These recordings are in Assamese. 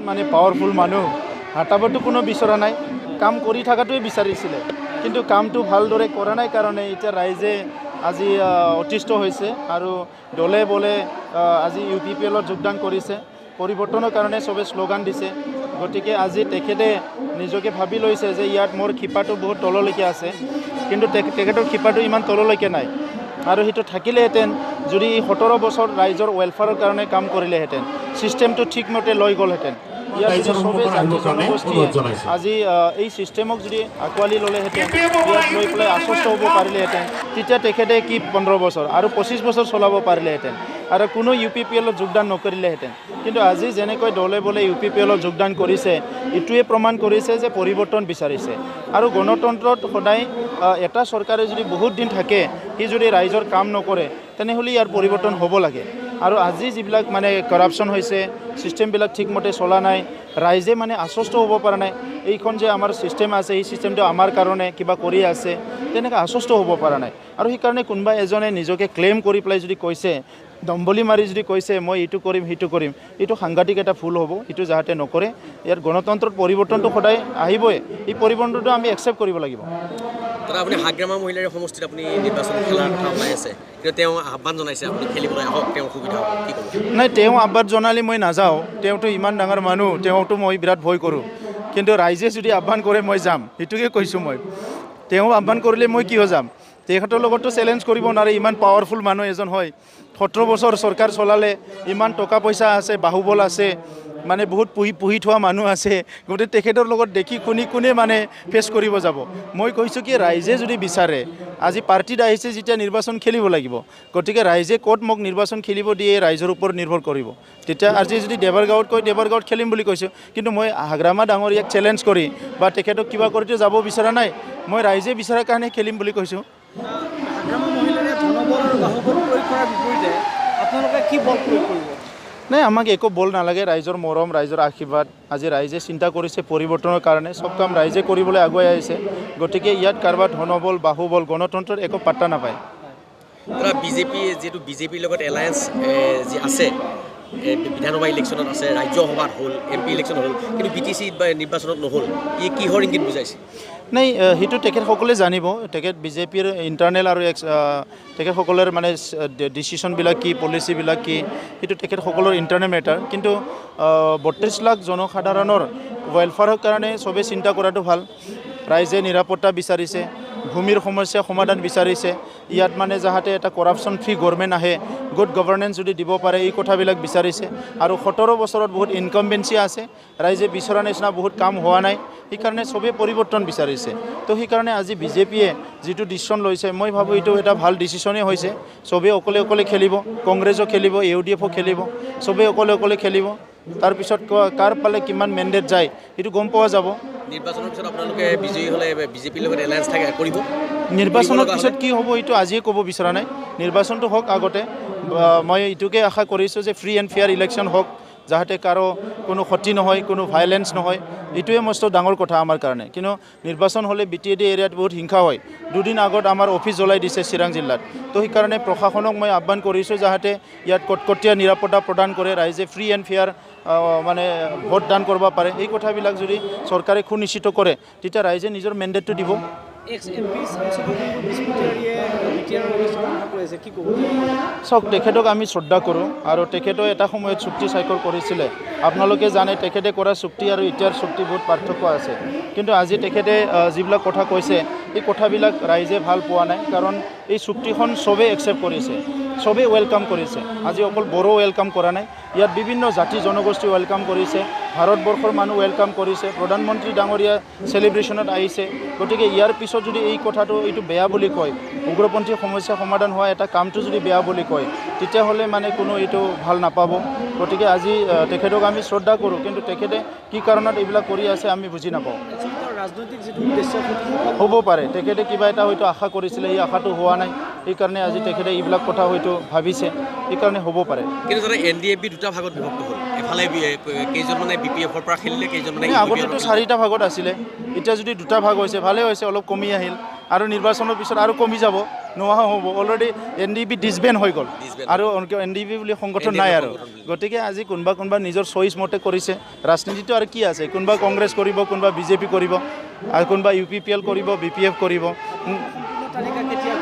মানে পাৱাৰফুল মানুহ হটাবতো কোনো বিচৰা নাই কাম কৰি থকাটোৱে বিচাৰিছিলে কিন্তু কামটো ভালদৰে কৰা নাই কাৰণে এতিয়া ৰাইজে আজি অতিষ্ঠ হৈছে আৰু দলে বলে আজি UPPLত যোগদান কৰিছে পৰিৱৰ্তনৰ কাৰণে চবে শ্লোগান দিছে গতিকে আজি তেখেতে নিজকে ভাবি লৈছে যে ইয়াত মোৰ খিপাটো বহুত তললৈকে আছে কিন্তু তেখেতৰ খিপাটো ইমান তললৈকে নাই আৰু সেইটো থাকিলেহেঁতেন যদি 17 বছৰ ৰাইজৰ ৱেলফেয়াৰৰ কাৰণে কাম কৰিলেহেঁতেন চিষ্টেমটো ঠিকমতে লৈ গ'লহেঁতেন ইয়াত যদি চবেই জাতি জনগোষ্ঠীয়ে আজি এই চিষ্টেমক যদি আঁকোৱালি ল'লেহেঁতেন ইয়াত লৈ পেলাই আশ্বস্ত হ'ব পাৰিলেহেঁতেন তেতিয়া তেখেতে কি 15 বছৰ আৰু 25 বছৰ চলাব পাৰিলেহেঁতেন আৰু কোনো UPPLত যোগদান নকৰিলেহেঁতেন কিন্তু আজি যেনেকৈ দলে বলে UPPLত যোগদান কৰিছে এইটোৱে প্ৰমাণ কৰিছে যে পৰিৱৰ্তন বিচাৰিছে আৰু গণতন্ত্ৰত সদায় এটা চৰকাৰে যদি বহুত দিন থাকে সি যদি ৰাইজৰ কাম নকৰে তেনেহ'লে ইয়াৰ পৰিৱৰ্তন হ'ব লাগে আৰু আজি যিবিলাক মানে কৰাপশ্যন হৈছে চিষ্টেমবিলাক ঠিকমতে চলা নাই ৰাইজে মানে আশ্বস্ত হ'ব পৰা নাই এইখন যে আমাৰ চিষ্টেম আছে এই চিষ্টেমটো আমাৰ কাৰণে কিবা কৰি আছে তেনেকৈ আশ্বস্ত হ'ব পৰা নাই আৰু সেইকাৰণে কোনোবা এজনে নিজকে ক্লেইম কৰি পেলাই যদি কৈছে দম্বলি মাৰি যদি কৈছে মই এইটো কৰিম সেইটো কৰিম এইটো সাংঘাতিক এটা ভুল হ'ব এইটো যাতে নকৰে ইয়াৰ গণতন্ত্ৰত পৰিৱৰ্তনটো সদায় আহিবই এই পৰিৱৰ্তনটো আমি একচেপ্ট কৰিব লাগিব দাদা আপুনি হাগ্ৰামা মহিলাৰ সমষ্টিত আপুনি নিৰ্বাচন খেলাৰ কথা ওলাই আছে কিন্তু তেওঁ আহ্বান জনাইছে আপুনি খেলিবলৈ আহক তেওঁৰ সুবিধা হ'ব কি ক'ব নাই তেওঁ আহ্বান জনালে মই নাযাওঁ তেওঁতো ইমান ডাঙৰ মানুহ তেওঁতো মই বিৰাট ভয় কৰোঁ কিন্তু ৰাইজে যদি আহ্বান কৰে মই যাম সেইটোকে কৈছোঁ মই তেওঁ আহ্বান কৰিলে মই কিয় যাম তেখেতৰ লগতো চেলেঞ্জ কৰিব নোৱাৰে ইমান পাৱাৰফুল মানুহ এজন হয় 17 বছৰ চৰকাৰ চলালে ইমান টকা পইচা আছে বাহুবল আছে মানে বহুত পুহি থোৱা মানুহ আছে গতিকে তেখেতৰ লগত দেখি শুনি কোনে মানে ফেচ কৰিব যাব মই কৈছোঁ কি ৰাইজে যদি বিচাৰে আজি পাৰ্টিত আহিছে যেতিয়া নিৰ্বাচন খেলিব লাগিব গতিকে ৰাইজে ক'ত মোক নিৰ্বাচন খেলিব দিয়ে ৰাইজৰ ওপৰত নিৰ্ভৰ কৰিব তেতিয়া আজি যদি দেৱৰগাঁৱত কয় দেৱৰগাঁৱত খেলিম বুলি কৈছোঁ কিন্তু মই হাগ্ৰামা ডাঙৰীয়াক চেলেঞ্জ কৰি বা তেখেতক কিবা কৰিতো যাব বিচৰা নাই মই ৰাইজে বিচৰাৰ কাৰণে খেলিম বুলি কৈছোঁ হাগ্ৰামা মহিলাৰে ধনবল আৰু বাহুবল প্ৰয়োগ কৰাৰ বিপৰীতে আপোনালোকে কি বল প্ৰয়োগ কৰিব নাই আমাক একো বল নালাগে ৰাইজৰ মৰম ৰাইজৰ আশীৰ্বাদ আজি ৰাইজে চিন্তা কৰিছে পৰিৱৰ্তনৰ কাৰণে চব কাম ৰাইজে কৰিবলৈ আগুৱাই আহিছে গতিকে ইয়াত কাৰোবাৰ ধনবল বাহুবল গণতন্ত্ৰত একো পাত্তা নাপায় দাদা বিজেপিৰ লগত এলায়েন্স যি আছে বিধানসভা ইলেকশ্যনত আছে ৰাজ্যসভাত হ'ল MP ইলেকশ্যন হ'ল কিন্তু BTC নিৰ্বাচনত নহ'ল ই কিহৰ ইংগিত বুজাইছে নাই সেইটো তেখেতসকলে জানিব তেখেত বিজেপিৰ ইণ্টাৰনেল আৰু তেখেতসকলৰ মানে ডিচিশ্যনবিলাক কি পলিচিবিলাক কি সেইটো তেখেতসকলৰ ইণ্টাৰনেল মেটাৰ কিন্তু 32 লাখ জনসাধাৰণৰ ৱেলফেয়াৰৰ কাৰণে চবেই চিন্তা কৰাটো ভাল ৰাইজে নিৰাপত্তা বিচাৰিছে ভূমিৰ সমস্যা সমাধান বিচাৰিছে ইয়াত মানে যাতে এটা কৰাপশ্যন ফ্ৰী গভৰ্ণমেণ্ট আহে গুড গভৰ্ণেন্স যদি দিব পাৰে এই কথাবিলাক বিচাৰিছে আৰু 17 বছৰত বহুত ইনকম্বেঞ্চি আছে ৰাইজে বিচৰা নিচিনা বহুত কাম হোৱা নাই সেইকাৰণে চবেই পৰিৱৰ্তন বিচাৰিছে তো সেইকাৰণে আজি বিজেপিয়ে যিটো ডিচিশ্যন লৈছে মই ভাবোঁ এইটো এটা ভাল ডিচিশ্যনেই হৈছে চবেই অকলে খেলিব কংগ্ৰেছো খেলিব UDF খেলিব চবেই অকলে খেলিব তাৰপিছত কাৰ পালে কিমান মেণ্ডেট যায় সেইটো গম পোৱা যাব নিৰ্বাচনৰ পিছত আপোনালোকে বিজয়ী হ'লে বিজেপিৰ লগত এলায়েন্স থাকে কৰিব নিৰ্বাচনৰ পিছত কি হ'ব এইটো আজিয়ে ক'ব বিচৰা নাই নিৰ্বাচনটো হওক আগতে মই এইটোকে আশা কৰিছোঁ যে ফ্ৰী এণ্ড ফেয়াৰ ইলেকশ্যন হওক যাতে কাৰো কোনো ক্ষতি নহয় কোনো ভাইলেঞ্চ নহয় এইটোৱে মস্ত ডাঙৰ কথা আমাৰ কাৰণে কিন্তু নিৰ্বাচন হ'লে BTAD এৰিয়াত বহুত হিংসা হয় দুদিন আগত আমাৰ অফিচ জ্বলাই দিছে চিৰাং জিলাত তো সেইকাৰণে প্ৰশাসনক মই আহ্বান কৰিছোঁ যাতে ইয়াত কটকটীয়া নিৰাপত্তা প্ৰদান কৰে ৰাইজে ফ্ৰী এণ্ড ফেয়াৰ মানে ভোট দান কৰিব পাৰে এই কথাবিলাক যদি চৰকাৰে সুনিশ্চিত কৰে তেতিয়া ৰাইজে নিজৰ মেণ্ডেটটো দিব চাওক তেখেতক আমি শ্ৰদ্ধা কৰোঁ আৰু তেখেতেও এটা সময়ত চুক্তি স্বাক্ষৰ কৰিছিলে আপোনালোকে জানে তেখেতে কৰা চুক্তি আৰু এতিয়াৰ চুক্তি বহুত পাৰ্থক্য আছে কিন্তু আজি তেখেতে যিবিলাক কথা কৈছে এই কথাবিলাক ৰাইজে ভাল পোৱা নাই কাৰণ এই চুক্তিখন চবেই একচেপ্ট কৰিছে চবেই ৱেলকাম কৰিছে আজি অকল বড়ো ৱেলকাম কৰা নাই ইয়াত বিভিন্ন জাতি জনগোষ্ঠী ৱেলকাম কৰিছে ভাৰতবৰ্ষৰ মানুহ ৱেলকাম কৰিছে প্ৰধানমন্ত্ৰী ডাঙৰীয়া চেলিব্ৰেশ্যনত আহিছে গতিকে ইয়াৰ পিছত যদি এই কথাটো এইটো বেয়া বুলি কয় উগ্ৰপন্থী সমস্যা সমাধান হোৱা এটা কামটো যদি বেয়া বুলি কয় তেতিয়াহ'লে মানে কোনো এইটো ভাল নাপাব গতিকে আজি তেখেতক আমি শ্ৰদ্ধা কৰোঁ কিন্তু তেখেতে কি কাৰণত এইবিলাক কৰি আছে আমি বুজি নাপাওঁ ৰাজনৈতিক যিটো উদ্দেশ্য হ'ব পাৰে তেখেতে কিবা এটা হয়তো আশা কৰিছিলে এই আশাটো হোৱা নাই সেইকাৰণে আজি তেখেতে এইবিলাক কথা হয়তো ভাবিছে সেইকাৰণে হ'ব পাৰে কিন্তু যাতে NDFB দুটা ভাগত বিভক্ত হ'ল এফালে কেইজনমানে BPFৰ পৰা খেলিলে কেইজনমানে আগতেতো 4টা ভাগত আছিলে এতিয়া যদি দুটা ভাগ হৈছে ভালেই হৈছে অলপ কমি আহিল আৰু নিৰ্বাচনৰ পিছত আৰু কমি যাব নোহোৱা হ'ব অলৰেডি NDP ডিছবেণ্ড হৈ গ'ল Disband আৰু NDP বুলি সংগঠন নাই আৰু গতিকে আজি কোনোবা নিজৰ চইচ মতে কৰিছে ৰাজনীতিটো আৰু কি আছে কোনোবা কংগ্ৰেছ কৰিব কোনোবা BJP কৰিব আৰু কোনোবা UPPL কৰিব BPF কৰিব তালিকা কেতিয়া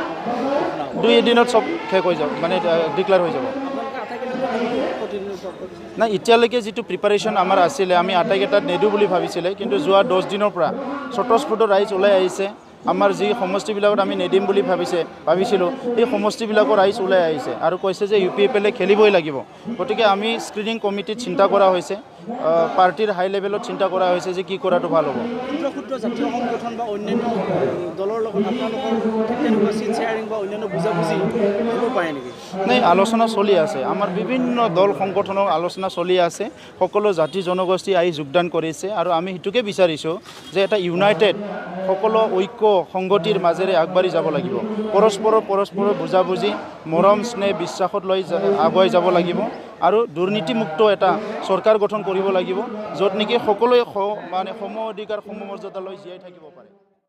ঘোষণা হ'ব? 2 এদিনত চব শেষ হৈ যাব মানে ডিক্লেয়াৰ হৈ যাব আপোনালোকে আটাইকেইটা প্ৰতিনিধিত্ব কৰিছে। নাই এতিয়ালৈকে যিটো প্ৰিপাৰেশ্যন আমাৰ আছিলে আমি আটাইকেইটাত নিদিওঁ বুলি ভাবিছিলে কিন্তু যোৱা 10 দিনৰ পৰা স্বতঃস্ফূৰ্ত ৰাইজ ওলাই আহিছে আমাৰ যি সমষ্টিবিলাকত আমি নিদিম বুলি ভাবিছিলোঁ এই সমষ্টিবিলাকৰ ৰাইজ ওলাই আহিছে আৰু কৈছে যে UPPL খেলিবই লাগিব গতিকে আমি স্ক্ৰিনিং কমিটিত চিন্তা কৰা হৈছে পাৰ্টিৰ হাই লেভেলত চিন্তা কৰা হৈছে যে কি কৰাটো ভাল হ'ব ক্ষুদ্ৰ ক্ষুদ্ৰ জাতীয় সংগঠন বা অন্যান্য দলৰ লগত আপোনালোকৰ ঠিক তেনেকুৱা চিট শ্বেয়াৰিং বা অন্যান্য বুজাবুজি কৰিব পাৰে নেকি? নাই আলোচনা চলি আছে আমাৰ বিভিন্ন দল সংগঠনৰ আলোচনা চলি আছে সকলো জাতি জনগোষ্ঠী আহি যোগদান কৰিছে আৰু আমি সেইটোকে বিচাৰিছোঁ যে এটা ইউনাইটেড সকলো ঐক্য সংগতিৰ মাজেৰে আগবাঢ়ি যাব লাগিব পৰস্পৰৰ বুজাবুজি মৰম স্নেহ বিশ্বাসত লৈ আগুৱাই যাব লাগিব আৰু দুৰ্নীতিমুক্ত এটা চৰকাৰ গঠন কৰিব লাগিব য'ত নেকি সকলোৱে মানে সম অধিকাৰ সমমৰ্যাদা লৈ জীয়াই থাকিব পাৰে